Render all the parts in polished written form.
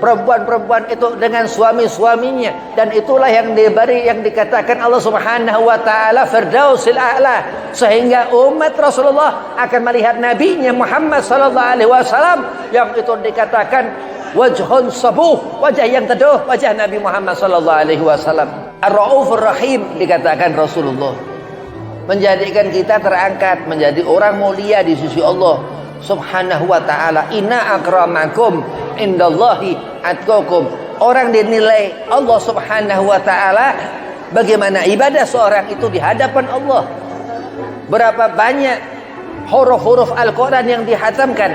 perempuan-perempuan itu dengan suami-suaminya, dan itulah yang diberi, yang dikatakan Allah Subhanahu wa taala Firdausil A'la, sehingga umat Rasulullah akan melihat nabinya Muhammad sallallahu alaihi wasallam yang itu dikatakan wajhun sabuh, wajah yang teduh, wajah Nabi Muhammad sallallahu alaihi wasallam. Ar-Raufur Rahim dikatakan Rasulullah, menjadikan kita terangkat menjadi orang mulia di sisi Allah Subhanahu wa taala. Inna akramakum indallahi atqakum. Orang dinilai Allah Subhanahu wa taala bagaimana ibadah seorang itu di hadapan Allah. Berapa banyak huruf-huruf Al-Qur'an yang dihatamkan.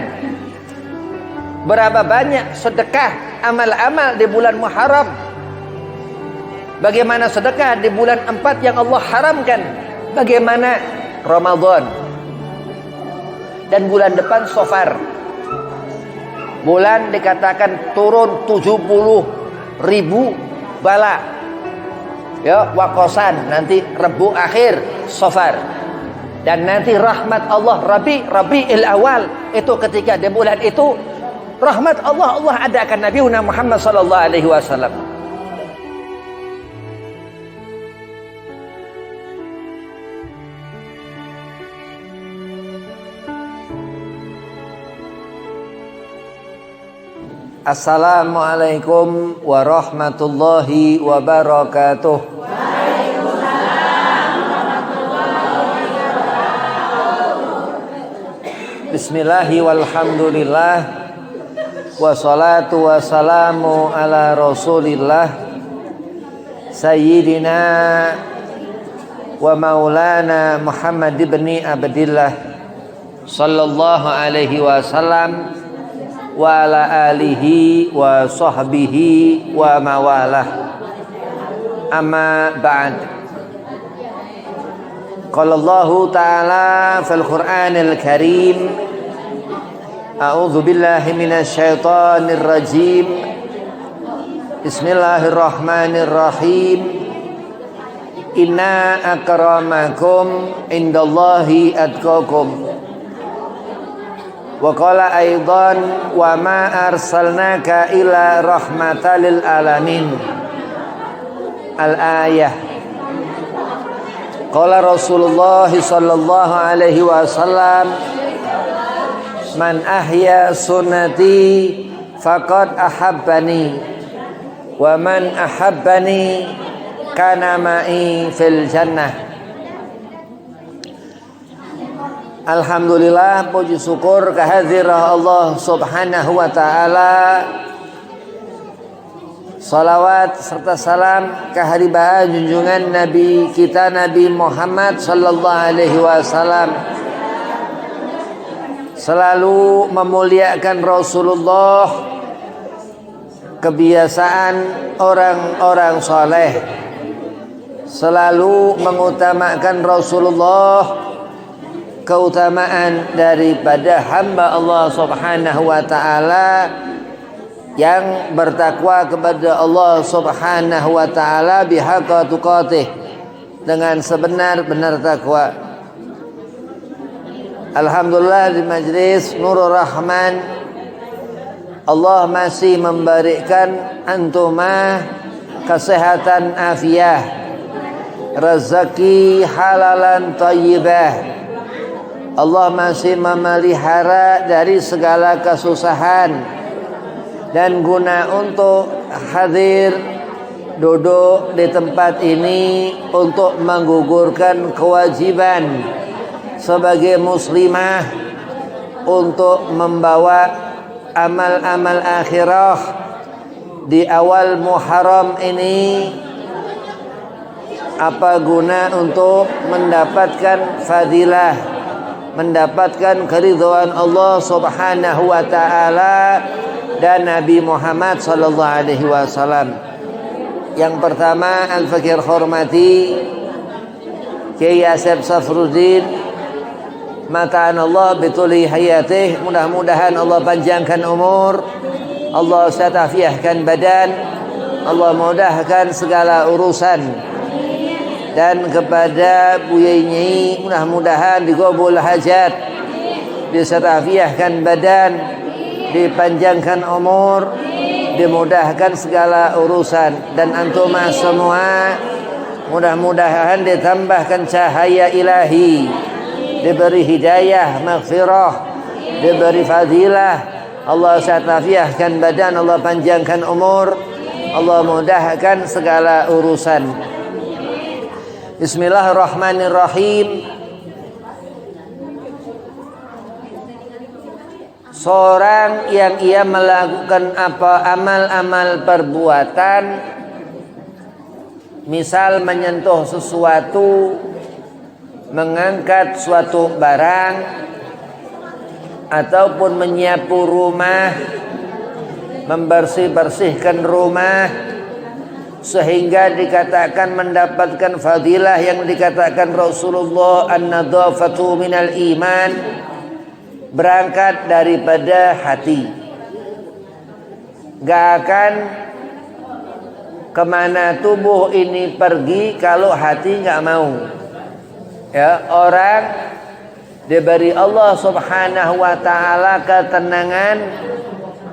Berapa banyak sedekah, amal-amal di bulan Muharram. Bagaimana sedekah di bulan 4 yang Allah haramkan. Bagaimana Ramadan. Dan bulan depan Safar. Bulan dikatakan turun 70.000 bala. Ya, wakosan nanti Rebu akhir Safar. Dan nanti rahmat Allah Rabi'il Awal, itu ketika di bulan itu rahmat Allah adakan Nabi Muhammad sallallahu alaihi wasallam. Assalamualaikum warahmatullahi wabarakatuh. Waalaikumsalam warahmatullahi wabarakatuh. Bismillahi walhamdulillah, wassalatu wassalamu ala rasulillah Sayyidina wa maulana Muhammad ibn Abdillah sallallahu alaihi wasallam wa ala alihi wa sahbihi wa mawalah. Amma ba'd. Qala Allah ta'ala fil Qur'anil Karim, a'udzu billahi minasy syaithanir rajim. Bismillahirrahmanirrahim. Inna akramakum indallahi atqakum. Wa qala aidan wa ma arsalnaka ila rahmatan lil alamin. Al-ayah. Qala Rasulullah sallallahu alaihi wasallam, man ahya sunnati faqad ahabbani wa man ahabbani kana ma'i fil jannah. Alhamdulillah, puji syukur kehadirat Allah Subhanahu wa taala. Salawat serta salam kehadiran junjungan Nabi kita Nabi Muhammad sallallahu alaihi wasallam, selalu memuliakan Rasulullah, kebiasaan orang-orang soleh, selalu mengutamakan Rasulullah, keutamaan daripada hamba Allah Subhanahu wa taala yang bertakwa kepada Allah Subhanahu wa taala bihaqqa tuqatih, dengan sebenar-benar takwa. Alhamdulillah, di majlis Nurul Rahman Allah masih memberikan antumah kesehatan afiah, rezeki halalan thayyibah. Allah masih memelihara dari segala kesusahan, dan guna untuk hadir duduk di tempat ini untuk menggugurkan kewajiban sebagai muslimah untuk membawa amal-amal akhirah di awal Muharram ini. Apa guna untuk mendapatkan fadilah, mendapatkan keridhaan Allah Subhanahu wa taala dan Nabi Muhammad sallallahu alaihi wasallam. Yang pertama, al-fakir hormati Kiai Asep Safruddin, mata'an Allah bituli hayatih, mudah-mudahan Allah panjangkan umur, Allah satafiahkan badan, Allah mudahkan segala urusan. Dan kepada Buya Nyai, mudah-mudahan digabul hajat, disatafiahkan badan, dipanjangkan umur, dimudahkan segala urusan, dan antum semua mudah-mudahan ditambahkan cahaya ilahi, diberi hidayah, maghfirah, diberi fadilah. Allah syatafiahkan badan, Allah panjangkan umur, Allah mudahkan segala urusan. Bismillahirrahmanirrahim. Seorang yang ia melakukan amal-amal perbuatan, misal menyentuh sesuatu, mengangkat suatu barang, ataupun menyapu rumah, membersih-bersihkan rumah, sehingga dikatakan mendapatkan fadilah yang dikatakan Rasulullah, an-nadhafatu minal iman, berangkat daripada hati. Gak akan kemana tubuh ini pergi kalau hati gak mau. Ya, orang diberi Allah subhanahu wa ta'ala ketenangan,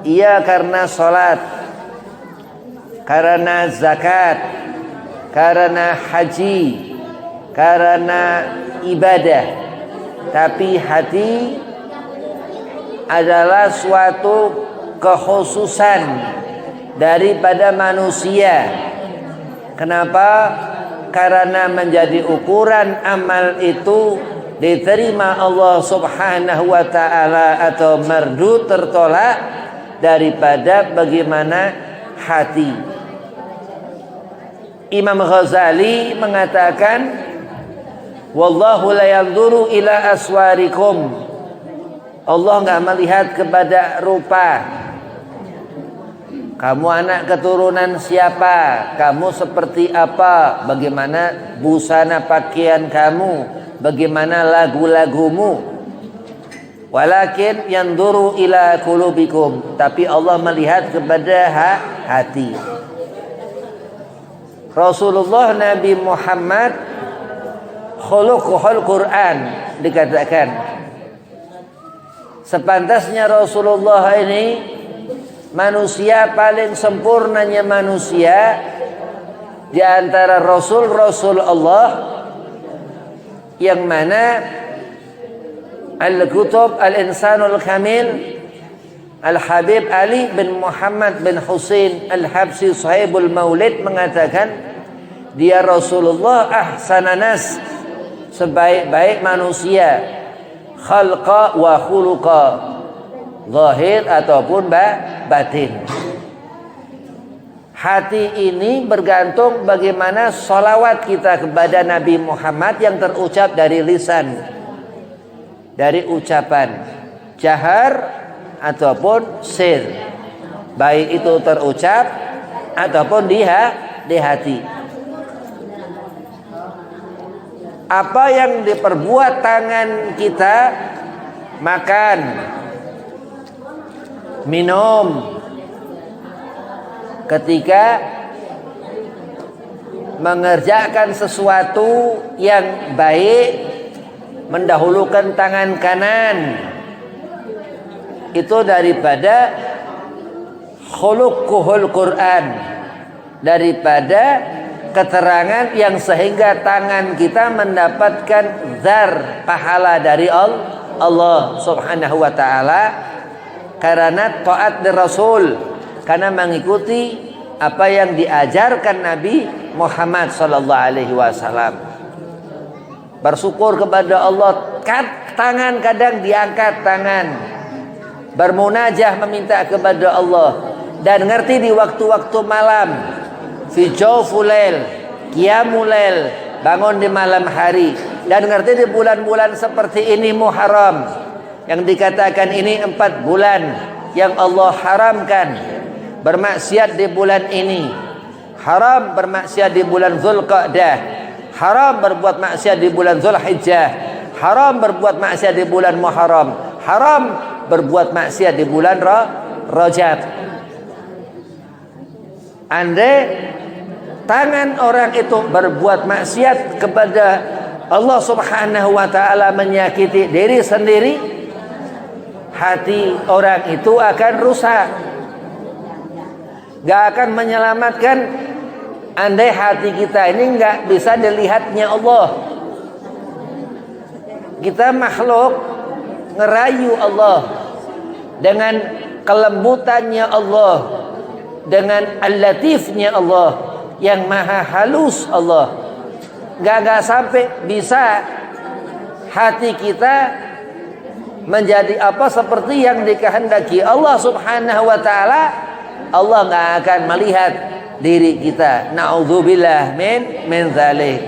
ia karena sholat, karena zakat, karena haji, karena ibadah. Tapi hati adalah suatu kekhususan daripada manusia. Kenapa? Karena menjadi ukuran amal itu diterima Allah subhanahu wa ta'ala atau merdu, tertolak, daripada bagaimana hati. Imam Ghazali mengatakan, wallahu la yanzuru ila aswarikum, Allah enggak melihat kepada rupa. Kamu anak keturunan siapa? Kamu seperti apa? Bagaimana busana pakaian kamu? Bagaimana lagu-lagumu? Walakin yanzuru ila qulubikum, tapi Allah melihat kepada hati. Rasulullah Nabi Muhammad khuluquhul Quran, dikatakan sepantasnya Rasulullah ini manusia paling sempurnanya manusia di antara rasul-rasul Allah, yang mana al-kutub al-insanul kamil Al-Habib Ali bin Muhammad bin Husain Al-Habsi Sahibul Maulid mengatakan, dia Rasulullah ahsananas, sebaik-baik manusia, khalqa wa khuluqa, zahir ataupun batin. Hati ini bergantung bagaimana salawat kita kepada Nabi Muhammad yang terucap dari lisan, dari ucapan jahar ataupun sir, baik itu terucap ataupun di hati. Apa yang diperbuat tangan kita, makan, minum, ketika mengerjakan sesuatu yang baik, mendahulukan tangan kanan, itu daripada khuluquhul Quran, daripada keterangan yang sehingga tangan kita mendapatkan zar pahala dari Allah subhanahu wa ta'ala, karena taat dari Rasul, karena mengikuti apa yang diajarkan Nabi Muhammad sallallahu alaihi wasallam. Bersyukur kepada Allah, tangan kadang diangkat tangan, bermunajah meminta kepada Allah, dan ngerti di waktu-waktu malam, fi jawful lail, qiyamul lail, bangun di malam hari, dan ngerti di bulan-bulan seperti ini Muharram, yang dikatakan ini 4 bulan yang Allah haramkan bermaksiat di bulan ini. Haram bermaksiat di bulan Zulqa'dah, haram berbuat maksiat di bulan Zulhijjah, haram berbuat maksiat di bulan Muharram, haram berbuat maksiat di bulan Rajab. Andai tangan orang itu berbuat maksiat kepada Allah subhanahu wa ta'ala, menyakiti diri sendiri, hati orang itu akan rusak. Gak akan menyelamatkan andai hati kita ini gak bisa dilihatnya Allah. Kita makhluk ngerayu Allah dengan kelembutannya Allah, dengan al-latifnya Allah, yang maha halus Allah. Gak sampai bisa hati kita menjadi apa seperti yang dikehendaki Allah Subhanahu wa taala. Allah gak akan melihat diri kita. Na'udzubillah min dzalik.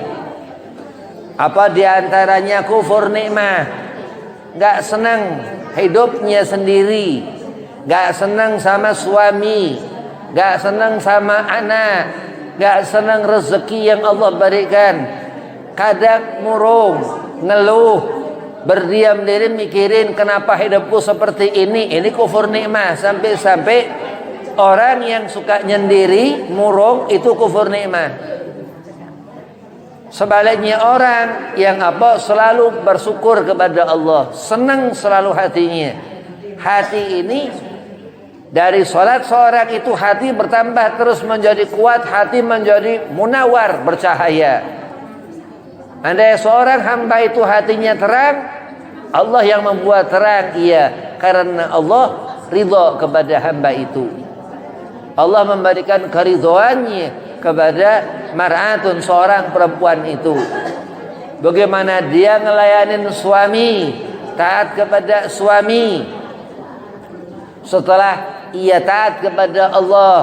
Apa diantaranya kufur nikmah, gak senang hidupnya sendiri, gak senang sama suami, gak senang sama anak, gak senang rezeki yang Allah berikan. Kadang murung, ngeluh, berdiam diri mikirin kenapa hidupku seperti ini. Ini kufur nikmah. Sampai-sampai orang yang suka nyendiri, murung, itu kufur nikmah. Sebaliknya orang yang selalu bersyukur kepada Allah, senang selalu hatinya. Hati ini dari sholat seorang itu hati bertambah terus menjadi kuat, hati menjadi munawar, bercahaya. Andai seorang hamba itu hatinya terang, Allah yang membuat terang, iya, karena Allah ridha kepada hamba itu. Allah memberikan keridhoannya kepada mar'atun, seorang perempuan itu. Bagaimana dia ngelayanin suami, taat kepada suami. Setelah ia taat kepada Allah,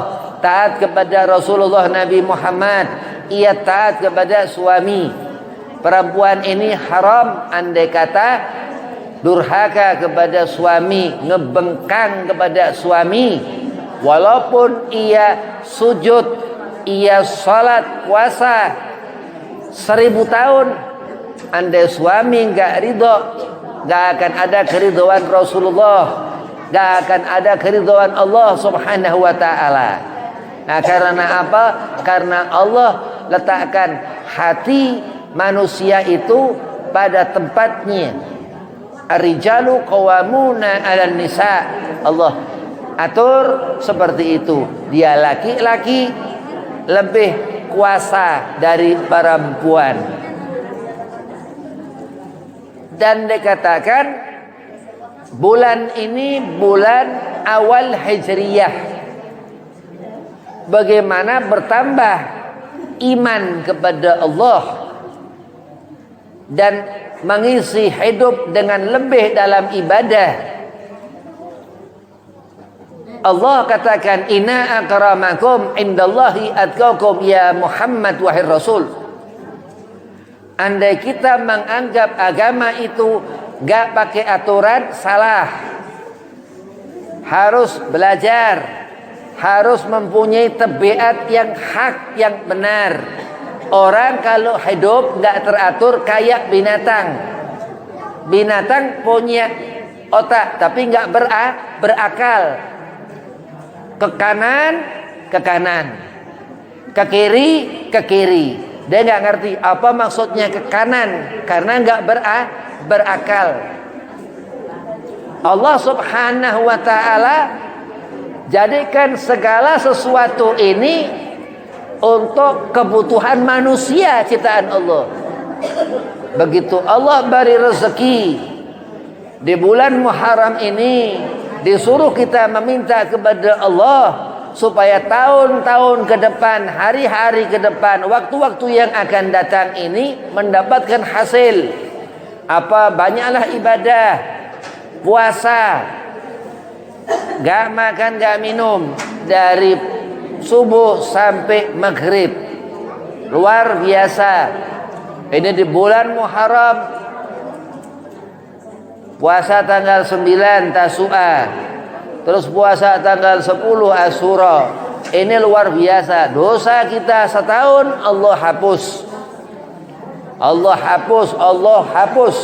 taat kepada Rasulullah Nabi Muhammad, ia taat kepada suami. Perempuan ini haram andai kata durhaka kepada suami, ngebengkang kepada suami. Walaupun ia sujud, ia salat puasa 1000 tahun, andai suami gak ridho, gak akan ada keridhaan Rasulullah, gak akan ada keridhaan Allah Subhanahu wa ta'ala. Nah, karena apa? Karena Allah letakkan hati manusia itu pada tempatnya. Ar-rijalu qawwamuna 'alan nisa. Allah atur seperti itu. Dia laki-laki lebih kuasa dari perempuan. Dan dikatakan bulan ini bulan awal Hijriyah. Bagaimana bertambah iman kepada Allah dan mengisi hidup dengan lebih dalam ibadah. Allah katakan, inna akramakum indallahi atqakum ya Muhammad wahai Rasul. Andai kita menganggap agama itu gak pakai aturan, salah. Harus belajar, harus mempunyai tabiat yang hak, yang benar. Orang kalau hidup gak teratur kayak binatang. Binatang punya otak tapi gak berakal. Ke kanan, ke kanan, ke kiri, ke kiri. Dia nggak ngerti apa maksudnya ke kanan karena nggak berakal. Allah Subhanahu wa ta'ala jadikan segala sesuatu ini untuk kebutuhan manusia ciptaan Allah. Begitu Allah beri rezeki di bulan Muharram ini, disuruh kita meminta kepada Allah supaya tahun-tahun ke depan, hari-hari ke depan, waktu-waktu yang akan datang ini mendapatkan hasil. Apa? Banyaklah ibadah, puasa, gak makan, gak minum dari subuh sampai maghrib. Luar biasa. Ini di bulan Muharram. Puasa tanggal 9 Tasu'a, terus puasa tanggal 10 Asyura. Ini luar biasa. Dosa kita setahun Allah hapus. Allah hapus, Allah hapus.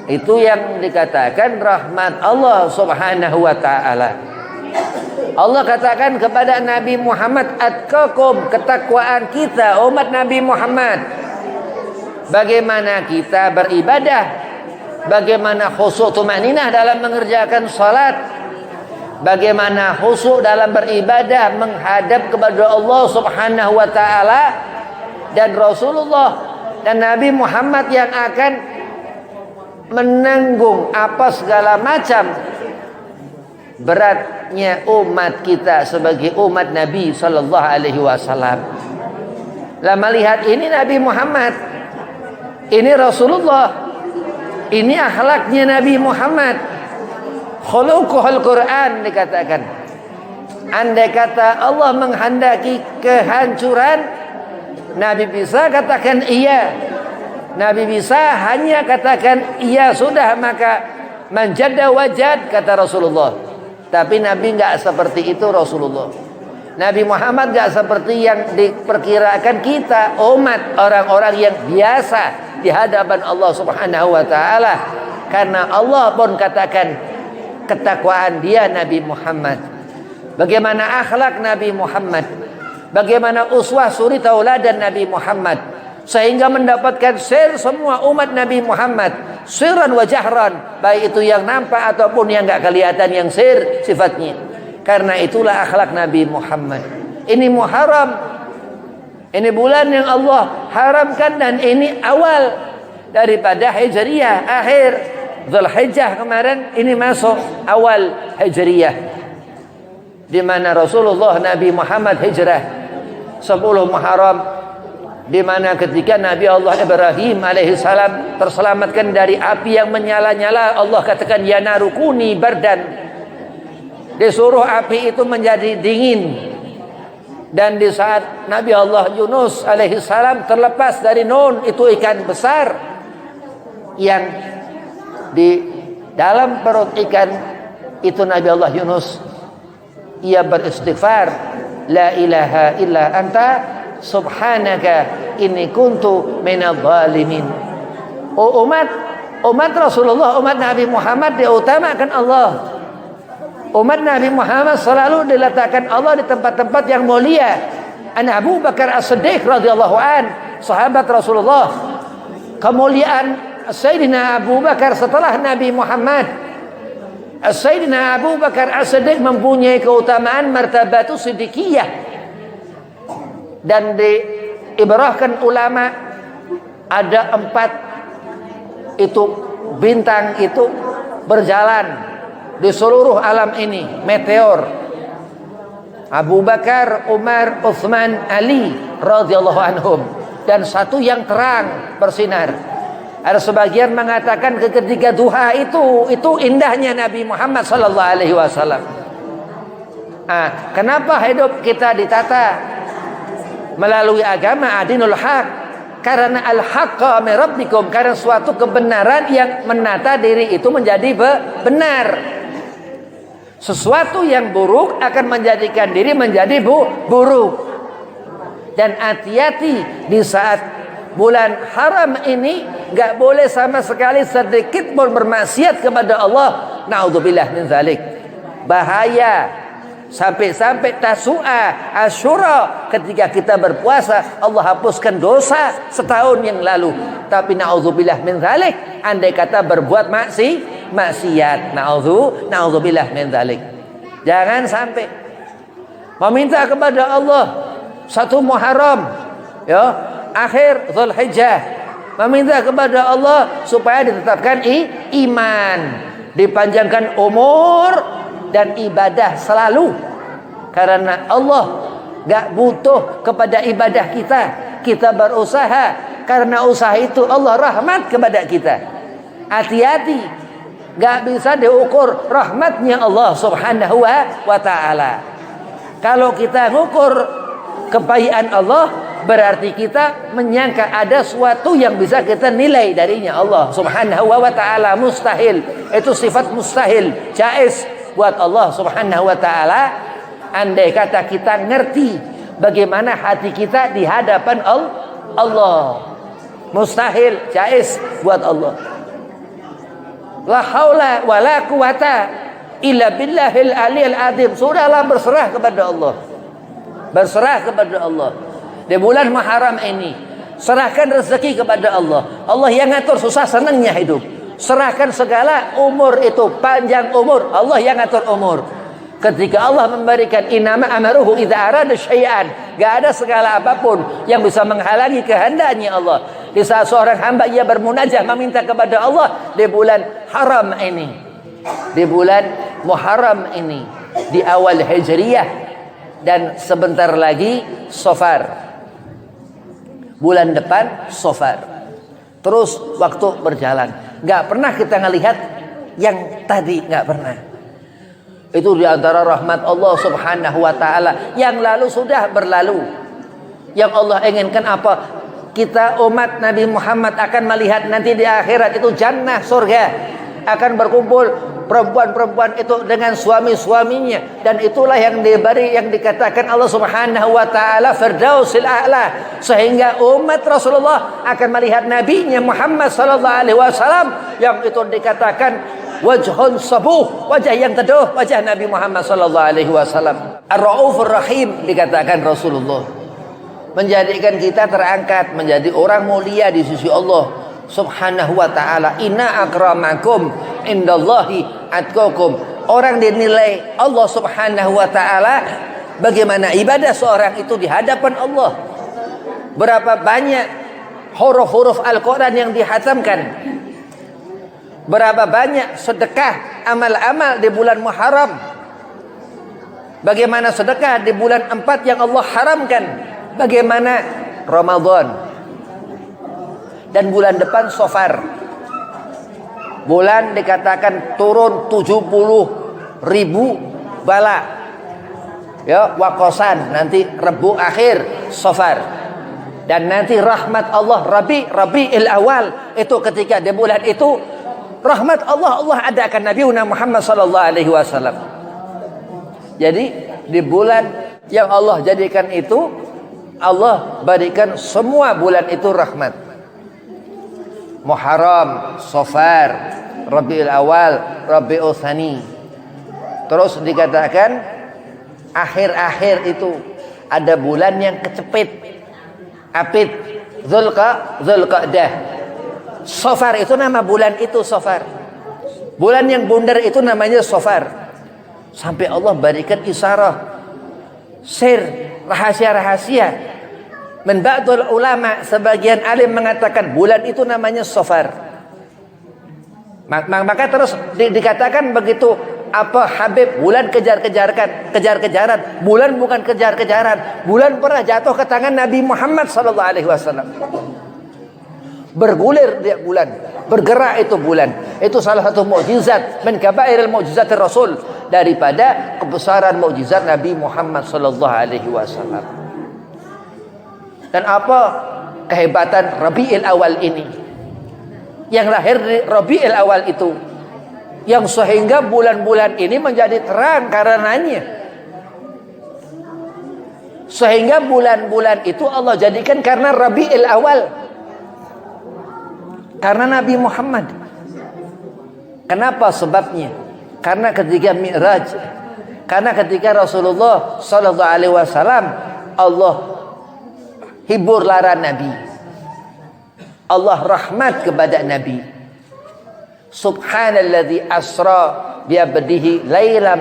Itu yang dikatakan rahmat Allah Subhanahu wa ta'ala. Allah katakan kepada Nabi Muhammad, atqakum, ketakwaan kita umat Nabi Muhammad. Bagaimana kita beribadah, bagaimana khusyuk tumaninah dalam mengerjakan salat, bagaimana khusyuk dalam beribadah menghadap kepada Allah Subhanahu wa taala, dan Rasulullah dan Nabi Muhammad yang akan menanggung apa segala macam beratnya umat kita sebagai umat Nabi sallallahu alaihi wasallam. Lah melihat ini Nabi Muhammad, ini Rasulullah, ini akhlaknya Nabi Muhammad, khuluquhul Quran dikatakan. Andai kata Allah menghendaki kehancuran, Nabi bisa katakan iya. Nabi bisa hanya katakan iya sudah, maka manjada wajad kata Rasulullah. Tapi Nabi enggak seperti itu Rasulullah. Nabi Muhammad enggak seperti yang diperkirakan kita umat orang-orang yang biasa di hadapan Allah Subhanahu wa taala. Karena Allah pun katakan ketakwaan dia Nabi Muhammad. Bagaimana akhlak Nabi Muhammad, bagaimana uswah suri tauladan Nabi Muhammad, sehingga mendapatkan sir semua umat Nabi Muhammad, sirran wa jahran, baik itu yang nampak ataupun yang enggak kelihatan, yang sir sifatnya. Karena itulah akhlak Nabi Muhammad. Ini Muharram, ini bulan yang Allah haramkan, dan ini awal daripada Hijriyah, akhir Zulhijjah kemarin, ini masuk awal Hijriyah, di mana Rasulullah Nabi Muhammad hijrah 10 Muharram, di mana ketika Nabi Allah Ibrahim alaihissalam terselamatkan dari api yang menyala-nyala, Allah katakan ya narukuni bardan, disuruh api itu menjadi dingin. Dan di saat Nabi Allah Yunus alaihissalam terlepas dari Nun, itu ikan besar yang di dalam perut ikan itu, Nabi Allah Yunus ia beristighfar, la ilaha illa anta subhanaka inni kuntu minadh dhalimin. Oh umat Rasulullah, umat Nabi Muhammad diutamakan Allah. Umat Nabi Muhammad selalu diletakkan Allah di tempat-tempat yang mulia. An Abu Bakar As-Siddiq radhiyallahu an, sahabat Rasulullah. Kemuliaan Sayyidina Abu Bakar setelah Nabi Muhammad. Sayyidina Abu Bakar As-Siddiq mempunyai keutamaan martabatu siddiqiyah, dan diibarahkan ulama ada 4 itu bintang itu berjalan di seluruh alam ini, meteor. Abu Bakar, Umar, Utsman, Ali radhiyallahu anhum, dan satu yang terang bersinar. Ada sebagian mengatakan ketika duha itu indahnya Nabi Muhammad sallallahu alaihi wasallam. Kenapa hidup kita ditata melalui agama adinul haq? Karena al-haqqa min rabbikum, karena suatu kebenaran yang menata diri itu menjadi benar. Sesuatu yang buruk akan menjadikan diri menjadi buruk. Dan hati-hati di saat bulan haram ini, gak boleh sama sekali sedikit pun bermaksiat kepada Allah. Na'udzubillah min zalik. Bahaya. Sampai-sampai Tasu'a, Asyura, ketika kita berpuasa Allah hapuskan dosa setahun yang lalu. Tapi na'udzubillah min zalik, andai kata berbuat maksiat, na'udzubillah min zalik. Jangan sampai meminta kepada Allah 1 Muharram, ya, akhir Zulhijjah, meminta kepada Allah supaya ditetapkan iman, dipanjangkan umur dan ibadah selalu. Karena Allah gak butuh kepada ibadah kita. Kita berusaha, karena usaha itu Allah rahmat kepada kita. Hati-hati, gak bisa diukur rahmatnya Allah subhanahu wa ta'ala. Kalau kita ngukur kebajikan Allah, berarti kita menyangka ada suatu yang bisa kita nilai darinya Allah subhanahu wa ta'ala. Mustahil, itu sifat mustahil, jaiz buat Allah subhanahu wa ta'ala. Andai kata kita ngerti bagaimana hati kita di hadapan Allah, mustahil, jaiz buat Allah. La haula wa la quwata illa billahil aliyil azim. Sudahlah berserah kepada Allah, berserah kepada Allah. Di bulan Muharram ini serahkan rezeki kepada Allah. Allah yang ngatur susah senangnya hidup. Serahkan segala umur itu, panjang umur, Allah yang ngatur umur. Ketika Allah memberikan inama amaruhu idza arada syai'an, enggak ada segala apapun yang bisa menghalangi kehendaknya Allah. Di saat seorang hamba ia bermunajah meminta kepada Allah di bulan haram ini, di bulan Muharram ini, di awal Hijriyah, dan sebentar lagi Safar. Bulan depan Safar. Terus waktu berjalan. Enggak pernah kita ngelihat yang tadi, enggak pernah. Itu diantara rahmat Allah subhanahu wa ta'ala. Yang lalu sudah berlalu. Yang Allah inginkan apa? Kita umat Nabi Muhammad akan melihat nanti di akhirat itu jannah, surga. Akan berkumpul perempuan-perempuan itu dengan suami-suaminya. Dan itulah yang diberi, yang dikatakan Allah subhanahu wa ta'ala Firdausil A'la. Sehingga umat Rasulullah akan melihat Nabinya Muhammad sallallahu alaihi wasallam, yang itu dikatakan wajhun sabuh, wajah yang teduh, wajah Nabi Muhammad sallallahu alaihi wasallam. Ar-Raufur Rahim dikatakan Rasulullah, menjadikan kita terangkat menjadi orang mulia di sisi Allah subhanahu wa ta'ala. Inna akramakum indallahi atqakum. Orang dinilai Allah subhanahu wa ta'ala bagaimana ibadah seorang itu di hadapan Allah. Berapa banyak huruf-huruf Al-Quran yang dihatamkan. Berapa banyak sedekah, amal-amal di bulan Muharram. Bagaimana sedekah di bulan 4 yang Allah haramkan. Bagaimana Ramadan. Dan bulan depan Safar. Bulan dikatakan turun 70.000 bala. Ya, wakosan nanti Rebu akhir Safar. Dan nanti rahmat Allah Rabi'il Awal, itu ketika di bulan itu rahmat Allah adakan Nabi Muhammad sallallahu alaihi wasallam. Jadi di bulan yang Allah jadikan itu, Allah berikan semua bulan itu rahmat. Muharram, Safar, Rabiul Awal, Rabiul Tsani. Terus dikatakan akhir-akhir itu ada bulan yang kecepit. Apit, Zulqa'dah. Safar itu nama bulan itu, Safar. Bulan yang bundar itu namanya Safar. Sampai Allah berikan isyarah, sir, rahasia-rahasia. Men ba'dul ulama, sebagian alim mengatakan bulan itu namanya Safar. Maka terus dikatakan begitu, apa Habib, bulan kejar-kejaran. Bulan bukan kejar-kejaran. Bulan pernah jatuh ke tangan Nabi Muhammad sallallahu alaihi wasallam. Bergulir dia bulan, bergerak itu bulan. Itu salah satu mukjizat min kabairil mukjizatir Rasul, daripada kebesaran mukjizat Nabi Muhammad sallallahu alaihi wasallam. Dan apa kehebatan Rabiul Awal ini? Yang lahir di Rabiul Awal itu, yang sehingga bulan-bulan ini menjadi terang karenanya. Sehingga bulan-bulan itu Allah jadikan karena Rabiul Awal, karena Nabi Muhammad. Kenapa sebabnya? Karena ketika Mi'raj, karena ketika Rasulullah sallallahu alaihi wasallam, Allah hibur lara Nabi, Allah rahmat kepada Nabi. Subhanalladzi asra bi'abdihi lailam.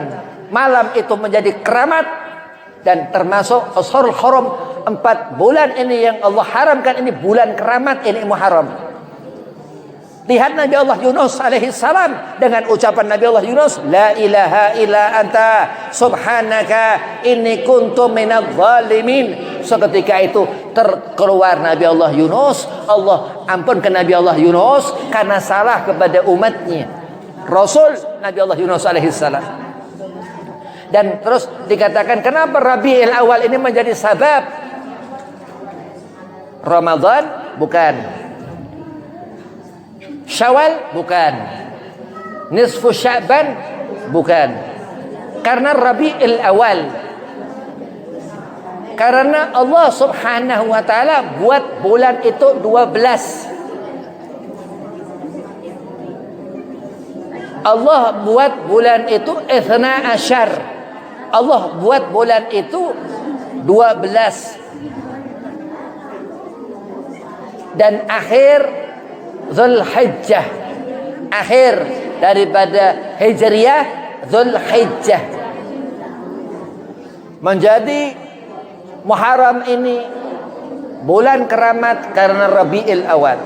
Malam itu menjadi keramat, dan termasuk Ashurul Hurum, 4 bulan ini yang Allah haramkan, ini bulan keramat, ini Muharram. Lihat Nabi Allah Yunus alaihi salam dengan ucapan Nabi Allah Yunus, la ilaha illa anta subhanaka inni kuntu minadz zalimin. Seketika itu terkeluar Nabi Allah Yunus, Allah ampunkan Nabi Allah Yunus karena salah kepada umatnya, Rasul Nabi Allah Yunus alaihi salam. Dan terus dikatakan kenapa Rabiul Awal ini menjadi sabab? Ramadan bukan, Syawal bukan, Nisfu Sya'ban bukan. Karena Rabiul Awal, karena Allah subhanahu wa ta'ala buat bulan itu 12. Allah buat bulan itu Ithna Asyar. Allah buat bulan itu 12. Dan akhir Zulhijjah, akhir daripada Hijriyah Zulhijjah. Menjadi Muharram ini bulan keramat karena Rabiul Awal.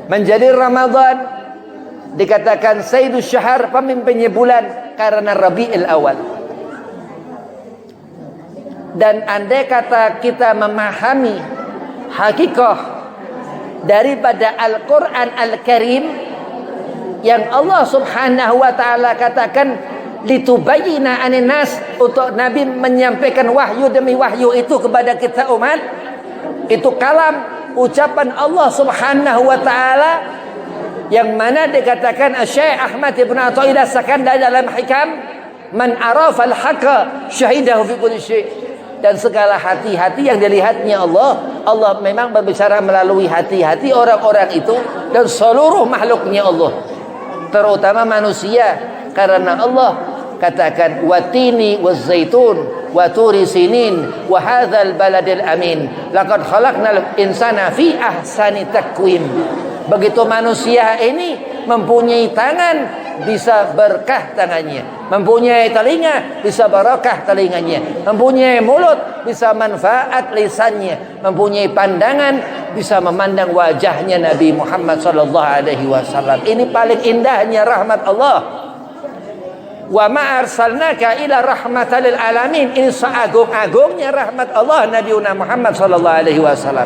Menjadi Ramadan dikatakan Sayyidus Syahr, pemimpinnya bulan, karena Rabiul Awal. Dan andai kata kita memahami hakikah daripada Al-Quran Al-Karim yang Allah Subhanahu wa ta'ala katakan litubayyina anin nas, untuk Nabi menyampaikan wahyu demi wahyu itu kepada kita umat, itu kalam ucapan Allah Subhanahu wa ta'ala yang mana dikatakan Syekh Ahmad Ibn Athaillah Sakandari dalam Hikam, man arafa al-haqqa syahidahu fi kulli syai'. Dan segala hati-hati yang dilihatnya Allah, Allah memang berbicara melalui hati-hati orang-orang itu dan seluruh makhluknya Allah, terutama manusia. Karena Allah katakan watini wazzaitun wa turi sinin wa hadzal baladil amin laqad khalaqnal insana fi ahsani takwim. Begitu manusia ini mempunyai tangan, bisa berkah tangannya, mempunyai telinga, bisa barakah telinganya, mempunyai mulut, bisa manfaat lisannya, mempunyai pandangan, bisa memandang wajahnya Nabi Muhammad sallallahu alaihi wasallam. Ini paling indahnya rahmat Allah. Wa ma arsalnaka ila rahmatan lil alamin. Ini seagung-agungnya rahmat Allah Nabi Muhammad sallallahu alaihi wasallam.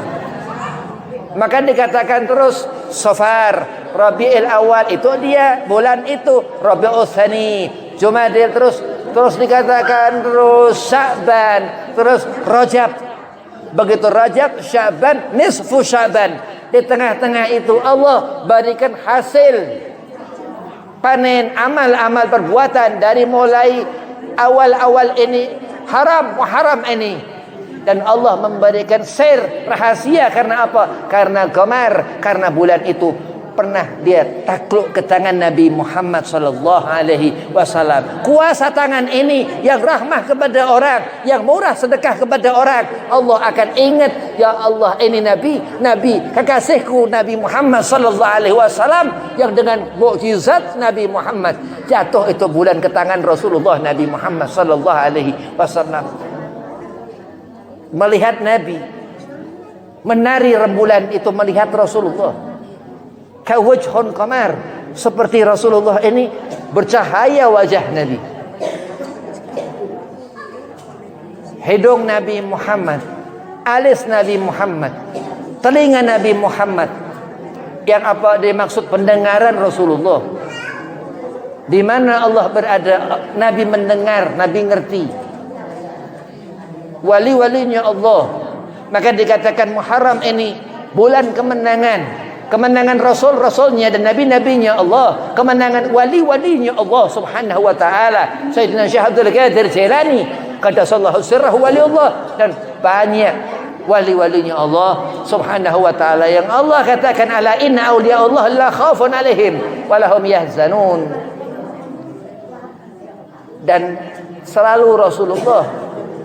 Maka dikatakan terus Safar, Rabiul Awal itu dia bulan itu, Rabiul Tsani, Jumadil, terus dikatakan terus Sya'ban, terus Rajab. Begitu Rajab, Sya'ban, nisfu Sya'ban. Di tengah-tengah itu Allah berikan hasil panen amal-amal perbuatan dari mulai awal-awal ini Muharram ini. Dan Allah memberikan sir rahasia karena apa? Karena Qamar, karena bulan itu pernah dia takluk ke tangan Nabi Muhammad sallallahu alaihi wasallam. Kuasa tangan ini yang rahmah kepada orang, yang murah sedekah kepada orang, Allah akan ingat, ya Allah ini Nabi kekasihku Nabi Muhammad sallallahu alaihi wasallam yang dengan mukjizat Nabi Muhammad jatuh itu bulan ke tangan Rasulullah Nabi Muhammad sallallahu alaihi wasallam. Melihat Nabi menari rembulan itu, melihat Rasulullah kawajhun qamar, seperti Rasulullah ini bercahaya wajah Nabi. Hidung Nabi Muhammad, alis Nabi Muhammad, telinga Nabi Muhammad, yang apa dimaksud pendengaran Rasulullah. Di mana Allah berada, Nabi mendengar, Nabi ngerti. Wali-walinya Allah. Maka dikatakan Muharram ini bulan kemenangan Rasul-Rasulnya dan Nabi-Nabinya Allah, kemenangan wali-walinya Allah Subhanahu wa ta'ala. Sayyidina Syekh Abdul Qadir Jailani qaddasallahu sirrahu waliullah, dan banyak wali-walinya Allah Subhanahu wa ta'ala yang Allah katakan ala inna awliya Allah la khaufun alaihim wa lahum yahzanun. Dan selalu Rasulullah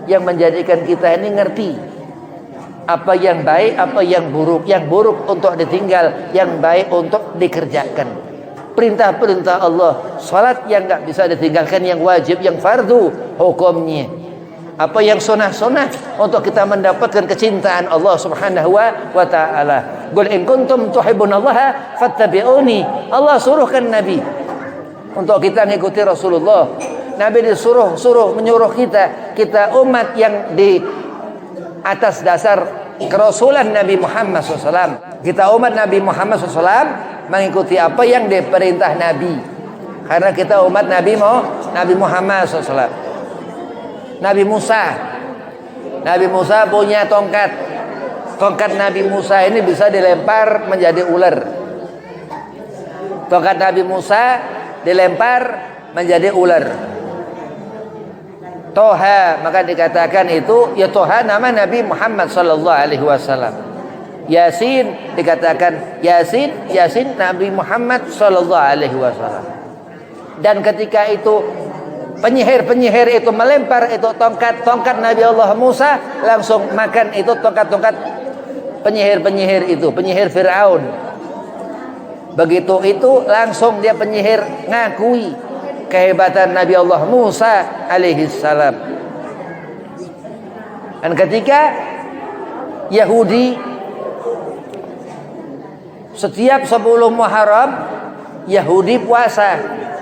yang menjadikan kita ini ngerti apa yang baik, apa yang buruk. Yang buruk untuk ditinggal, yang baik untuk dikerjakan. Perintah-perintah Allah, salat yang enggak bisa ditinggalkan, yang wajib, yang fardu hukumnya. Apa yang sunnah-sunnah untuk kita mendapatkan kecintaan Allah Subhanahu wa ta'ala. Qul in kuntum tuhibbunallaha fattabi'uni. Allah suruhkan Nabi untuk kita mengikuti Rasulullah. Nabi menyuruh kita umat yang di atas dasar kerasulan Nabi Muhammad SAW. Kita umat Nabi Muhammad SAW mengikuti apa yang diperintah Nabi. Karena kita umat Nabi Muhammad SAW. Nabi Musa punya tongkat. Tongkat Nabi Musa ini bisa dilempar menjadi ular. Tongkat Nabi Musa dilempar menjadi ular. Toha, maka dikatakan itu ya Toha nama Nabi Muhammad sallallahu alaihi wasallam. Yasin dikatakan Yasin Nabi Muhammad sallallahu alaihi wasallam. Dan ketika itu penyihir itu melempar itu tongkat Nabi Allah Musa, langsung makan itu tongkat penyihir itu, penyihir Firaun. Begitu itu langsung dia penyihir ngakui kehebatan Nabi Allah Musa alaihi salam. Dan ketika Yahudi setiap 10 Muharram Yahudi puasa,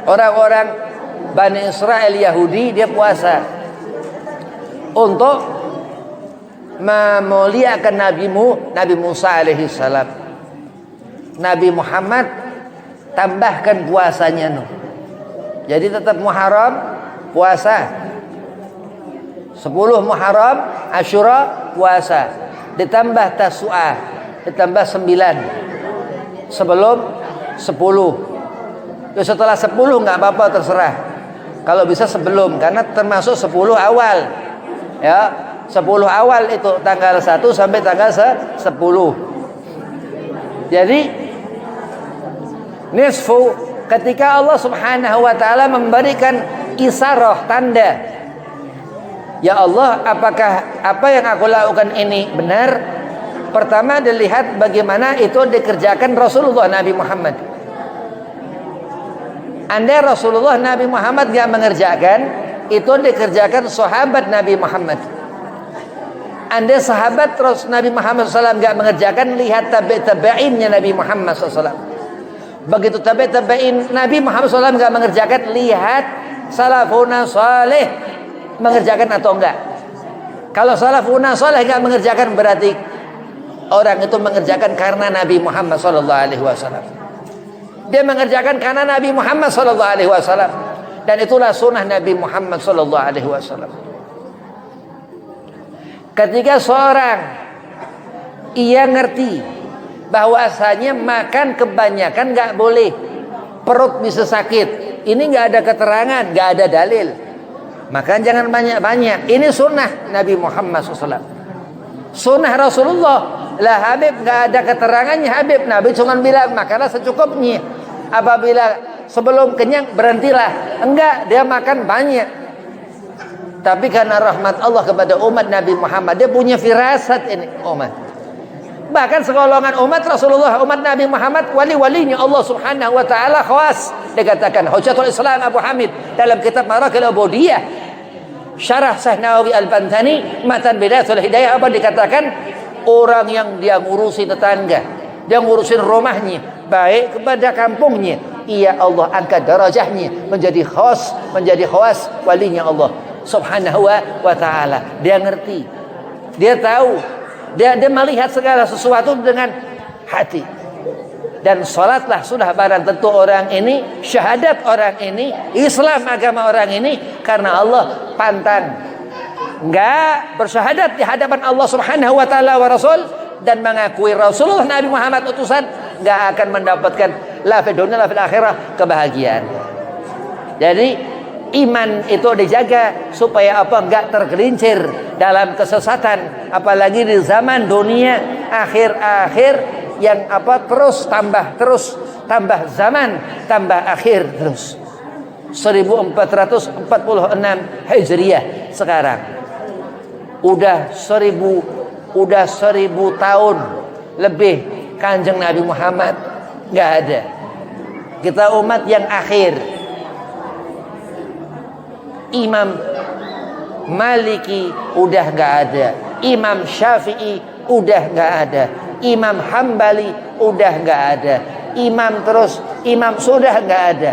orang-orang Bani Israel Yahudi dia puasa untuk memuliakan Nabi Musa alaihi salam. Nabi Muhammad tambahkan puasanya jadi tetap Muharram puasa, 10 Muharram Asyura puasa, ditambah Tasu'ah, ditambah 9 sebelum 10. Setelah 10 nggak apa-apa, terserah. Kalau bisa sebelum, karena termasuk 10 awal. Ya, 10 awal itu tanggal 1 sampai tanggal 10. Jadi nisfu, ketika Allah Subhanahu wa taala memberikan isyarah, tanda, ya Allah, apakah apa yang aku lakukan ini benar? Pertama dilihat bagaimana itu dikerjakan Rasulullah Nabi Muhammad. Andai Rasulullah Nabi Muhammad gak mengerjakan, itu dikerjakan sahabat Nabi Muhammad. Andai sahabat terus Nabi Muhammad SAW gak mengerjakan, lihat tabi'innya Nabi Muhammad SAW. Begitu tabi'in Nabi Muhammad SAW gak mengerjakan, lihat salafuna salih mengerjakan atau enggak. Kalau salafuna salih gak mengerjakan, berarti orang itu mengerjakan karena Nabi Muhammad SAW. Dia mengerjakan karena Nabi Muhammad SAW, dan itulah sunnah Nabi Muhammad SAW. Ketika seorang ia ngerti bahwasanya makan kebanyakan nggak boleh, perut bisa sakit, ini nggak ada keterangan, nggak ada dalil, maka jangan banyak-banyak. Ini sunnah Nabi Muhammad SAW, sunnah Rasulullah. Lah Habib nggak ada keterangannya Habib, Nabi cuma bilang makanlah secukupnya. Apabila sebelum kenyang berhentilah. Enggak, dia makan banyak. Tapi karena rahmat Allah kepada umat Nabi Muhammad, dia punya firasat ini umat. Bahkan segolongan umat Rasulullah, umat Nabi Muhammad, wali-walinya Allah Subhanahu wa taala khawas. Dikatakan Hujjatul Islam Abu Hamid dalam kitab Marakil Ubudiyah, Syarah Syekh Nawawi Al-Bantani, Matan Bidayatul Hidayah, apa dikatakan? Orang yang dia ngurusi tetangga, dia ngurusin rumahnya, baik kepada kampungnya, iya Allah angkat darajahnya menjadi khawas walinya Allah Subhanahu wa taala. Dia ngerti, dia tahu, dia melihat segala sesuatu dengan hati. Dan salatlah sudah barang tentu orang ini, syahadat orang ini, Islam agama orang ini karena Allah pantang. Enggak bersyahadat di hadapan Allah Subhanahu wa taala wa Rasul dan mengakui Rasulullah Nabi Muhammad utusan, enggak akan mendapatkan la fid dunya la fil akhirah kebahagiaan. Jadi iman itu dijaga supaya apa? Enggak tergelincir dalam kesesatan, apalagi di zaman dunia akhir-akhir yang apa terus tambah zaman, tambah akhir terus. 1446 Hijriah sekarang. Udah 1000 tahun lebih Kanjeng Nabi Muhammad nggak ada. Kita umat yang akhir. Imam Maliki udah nggak ada, Imam Syafi'i udah nggak ada, Imam Hambali udah nggak ada, imam sudah nggak ada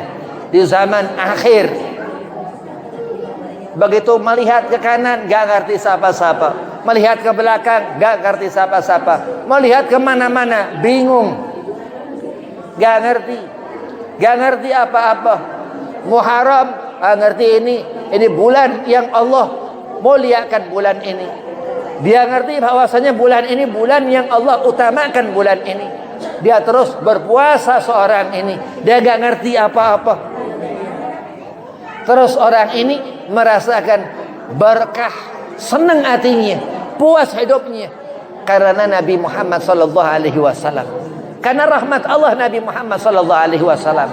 di zaman akhir. Begitu melihat ke kanan gak ngerti siapa-siapa, melihat ke belakang gak ngerti siapa-siapa, melihat kemana-mana bingung, gak ngerti apa-apa. Muharram ngerti ini bulan yang Allah muliakan bulan ini. Dia ngerti bahwasanya bulan ini bulan yang Allah utamakan bulan ini. Dia terus berpuasa seorang ini, dia gak ngerti apa-apa. Terus orang ini merasakan berkah, senang hatinya, puas hidupnya karena Nabi Muhammad sallallahu alaihi wasallam. Karena rahmat Allah Nabi Muhammad sallallahu alaihi wasallam.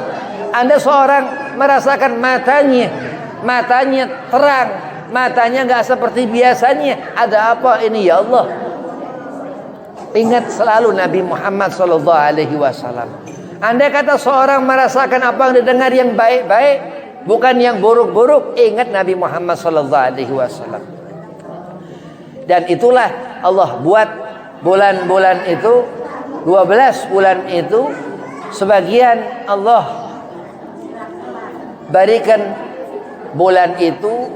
Anda seorang merasakan matanya terang, matanya enggak seperti biasanya. Ada apa ini ya Allah? Ingat selalu Nabi Muhammad sallallahu alaihi wasallam. Anda kata seorang merasakan apa yang didengar yang baik-baik, bukan yang buruk-buruk, ingat Nabi Muhammad sallallahu alaihi wasallam. Dan itulah Allah buat bulan-bulan itu, 12 bulan itu, sebagian Allah berikan bulan itu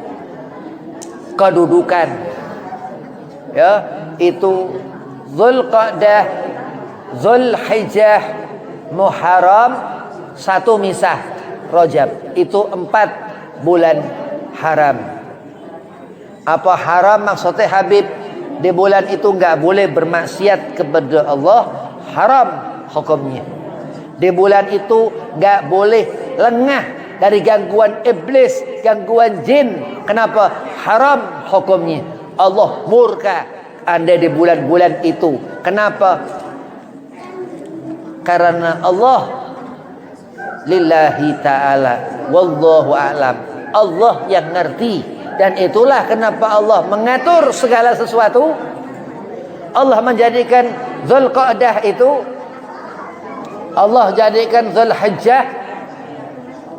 kedudukan, ya, itu Zulqa'dah, Zulhijjah, Muharram, satu misah Rajab. Itu 4 bulan haram. Apa haram maksudnya Habib? Di bulan itu enggak boleh bermaksiat kepada Allah, haram hukumnya. Di bulan itu enggak boleh lengah dari gangguan iblis, gangguan jin. Kenapa? Haram hukumnya. Allah murka Anda di bulan-bulan itu. Kenapa? Karena Allah lillahi ta'ala wallahu a'lam. Allah yang ngerti. Dan itulah kenapa Allah mengatur segala sesuatu. Allah menjadikan Zulqa'dah itu, Allah jadikan Zulhijjah,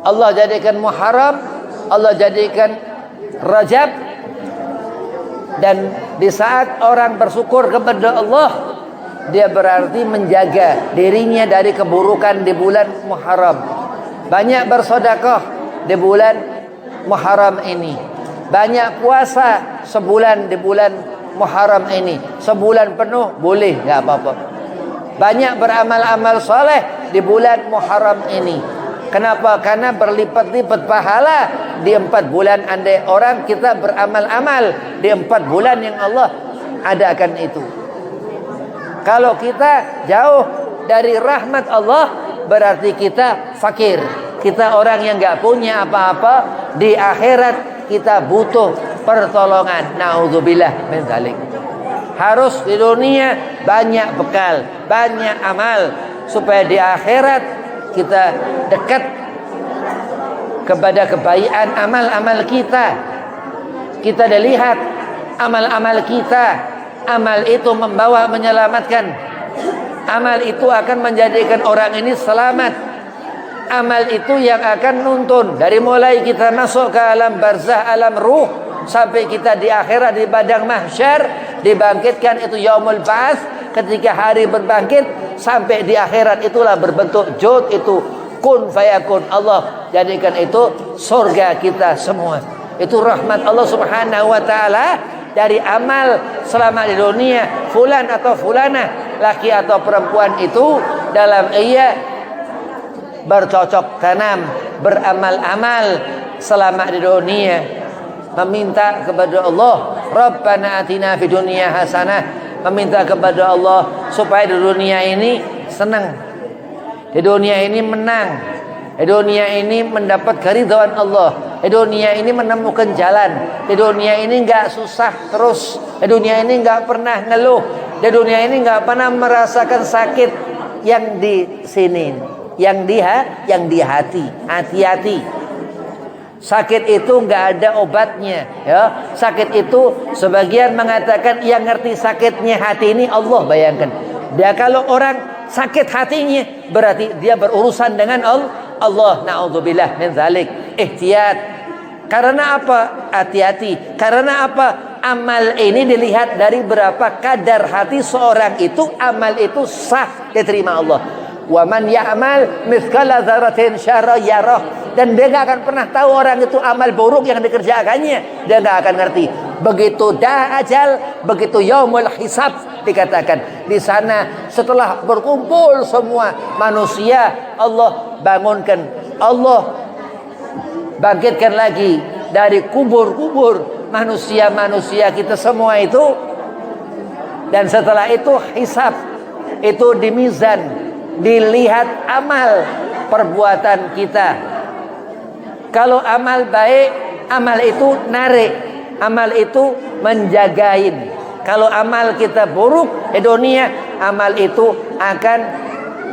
Allah jadikan Muharram, Allah jadikan Rajab. Dan di saat orang bersyukur kepada Allah, dia berarti menjaga dirinya dari keburukan di bulan Muharram. Banyak bersedekah di bulan Muharram ini. Banyak puasa sebulan di bulan Muharram ini. Sebulan penuh boleh, enggak apa-apa. Banyak beramal-amal soleh di bulan Muharram ini. Kenapa? Karena berlipat-lipat pahala di 4 bulan. Andai orang kita beramal-amal di 4 bulan yang Allah adakan itu. Kalau kita jauh dari rahmat Allah, berarti kita fakir. Kita orang yang enggak punya apa-apa. Di akhirat kita butuh pertolongan. Na'udzubillah min dzalik. Harus di dunia banyak bekal, banyak amal, supaya di akhirat kita dekat kepada kebaikan amal-amal kita. Kita dilihat amal-amal kita. Amal itu membawa menyelamatkan. Amal itu akan menjadikan orang ini selamat. Amal itu yang akan nuntun dari mulai kita masuk ke alam barzah, alam ruh, sampai kita di akhirat di padang mahsyar dibangkitkan. Itu yaumul ba'ats, ketika hari berbangkit, sampai di akhirat itulah berbentuk jud, itu kun fayakun. Allah jadikan itu surga kita semua. Itu rahmat Allah Subhanahu wa taala. Dari amal selama di dunia, fulan atau fulanah, laki atau perempuan itu dalam ia bercocok tanam, beramal-amal selama di dunia, meminta kepada Allah, Rabbana atina fid dunya hasanah, meminta kepada Allah supaya di dunia ini senang, di dunia ini menang, di dunia ini mendapat keridhaan Allah, di dunia ini menemukan jalan, di dunia ini enggak susah terus, di dunia ini enggak pernah ngeluh, di dunia ini enggak pernah merasakan sakit yang di sini. Yang di hati. Hati-hati. Sakit itu enggak ada obatnya, ya. Sakit itu sebagian mengatakan yang ngerti sakitnya hati ini Allah. Bayangkan. Dia kalau orang sakit hatinya berarti dia berurusan dengan Allah. Na'udzubillah min dzalik. Ihtiyat. Karena apa? Hati-hati. Karena apa? Amal ini dilihat dari berapa kadar hati seorang itu. Amal itu sah diterima Allah. Wa man ya'mal mithqala dzarratin syarran yarah. Dan dia enggak akan pernah tahu orang itu amal buruk yang dikerjakannya. Dia enggak akan ngerti. Begitu dah ajal, begitu yaumul hisab dikatakan. Di sana setelah berkumpul semua manusia, Allah bangunkan. Allah bangkitkan lagi dari kubur-kubur manusia-manusia kita semua itu. Dan setelah itu hisab. Itu di mizan. Dilihat amal perbuatan kita. Kalau amal baik, amal itu narik, amal itu menjagain. Kalau amal kita buruk di dunia, amal itu akan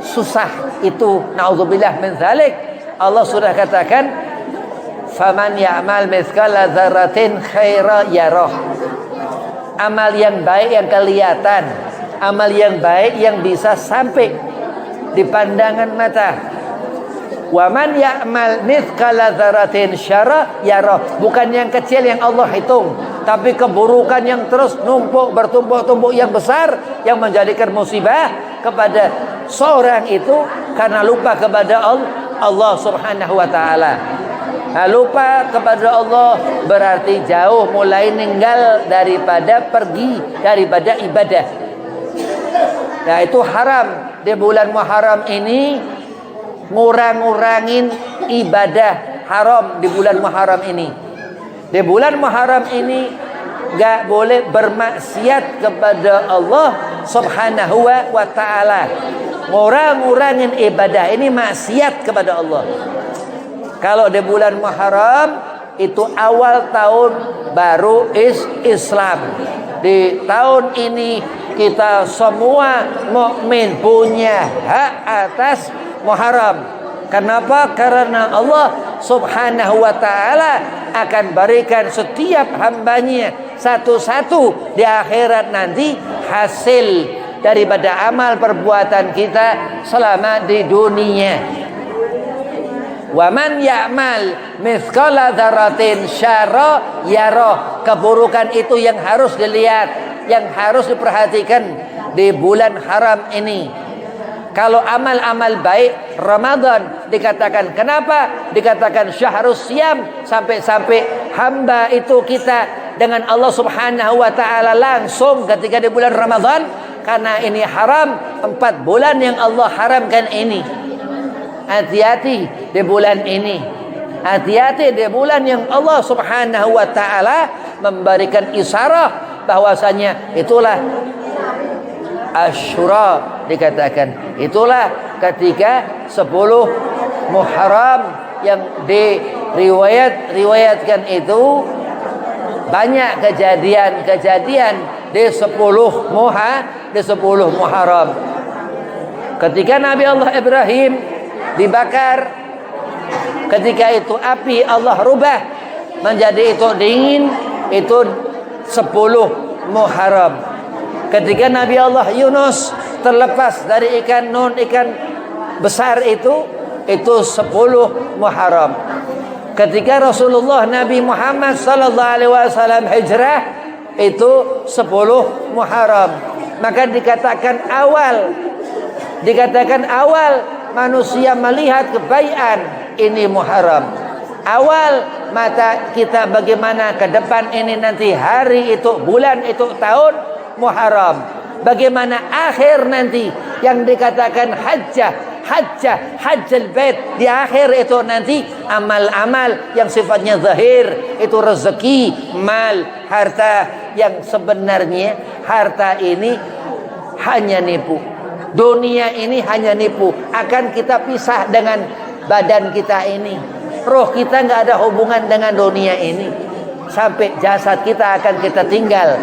susah. Itu na'udzubillah min dzalik. Allah sudah katakan, faman ya'mal mithqala dzarratin khairan yarah. Amal yang baik yang kelihatan, amal yang baik yang bisa sampai di pandangan mata. Wa man ya'mal mithqala dzarratin syarran yarah. Bukan yang kecil yang Allah hitung. tapi keburukan yang terus bertumpuk-tumpuk yang besar yang menjadikan musibah kepada seorang itu karena lupa kepada Allah Subhanahu wa taala. Nah, lupa kepada Allah berarti jauh mulai ninggal daripada ibadah. Nah, itu haram di bulan Muharram ini, ngurang-ngurangin ibadah haram di bulan Muharram ini. Di bulan Muharram ini gak boleh bermaksiat kepada Allah Subhanahu wa ta'ala. Ngurang-ngurangin ibadah ini maksiat kepada Allah. Kalau di bulan Muharram itu awal tahun baru Islam. Di tahun ini kita semua mukmin punya hak atas Muharram. Kenapa? Karena Allah Subhanahu wa ta'ala akan berikan setiap hambanya satu-satu di akhirat nanti hasil daripada amal perbuatan kita selama di dunia. Wa man ya'mal mithqala dzarratin syarra yarah. Keburukan itu yang harus dilihat, yang harus diperhatikan di bulan haram ini. Kalau amal-amal baik Ramadan dikatakan, kenapa dikatakan syahrus siyam, sampai-sampai hamba itu kita dengan Allah Subhanahu wa ta'ala langsung ketika di bulan Ramadan, karena ini haram. 4 bulan yang Allah haramkan ini. Hati-hati di bulan ini, hati-hati di bulan yang Allah Subhanahu wa ta'ala memberikan isyarat bahwasanya itulah Asyura, dikatakan itulah ketika 10 Muharram yang diriwayatkan itu banyak kejadian di 10 Muharram. Ketika Nabi Allah Ibrahim dibakar, ketika itu api Allah rubah menjadi itu dingin, itu 10 Muharram. Ketika Nabi Allah Yunus terlepas dari ikan besar itu 10 Muharram. Ketika Rasulullah Nabi Muhammad sallallahu alaihi wasallam hijrah, itu 10 Muharram. Maka dikatakan awal manusia melihat kebaikan ini Muharram. Awal mata kita bagaimana ke depan ini nanti, hari itu, bulan itu, tahun Muharram. Bagaimana akhir nanti yang dikatakan hajjal bait, di akhir itu nanti amal-amal yang sifatnya zahir, itu rezeki, mal, harta, yang sebenarnya harta ini hanya nipu. Dunia ini hanya nipu. Akan kita pisah dengan badan kita ini. Roh kita nggak ada hubungan dengan dunia ini. Sampai jasad kita akan kita tinggal.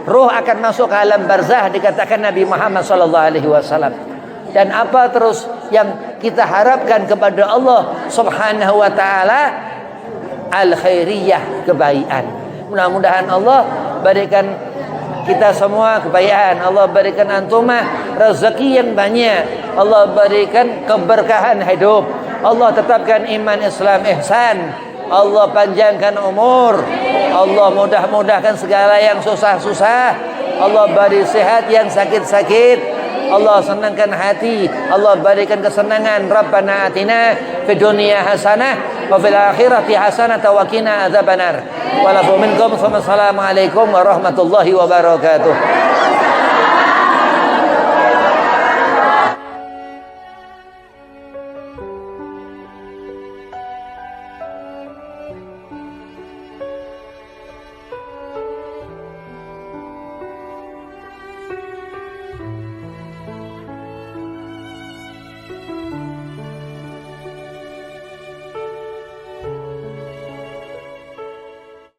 Roh akan masuk ke alam barzah, dikatakan Nabi Muhammad SAW. Dan apa terus yang kita harapkan kepada Allah Subhanahu wa ta'ala? Al-khairiyah, kebaikan. Mudah-mudahan Allah berikan kita semua kebaikan. Allah berikan antumah rezeki yang banyak. Allah berikan keberkahan hidup. Allah tetapkan iman, Islam, ihsan. Allah panjangkan umur. Allah mudah-mudahkan segala yang susah-susah. Allah beri sehat yang sakit-sakit. Allah senangkan hati. Allah berikan kesenangan. Rabbana atina fid dunya hasanah wa fil akhirati hasanah wa qina adzabannar. Wa lafu minkum. Wassalamualaikum warahmatullahi wabarakatuh.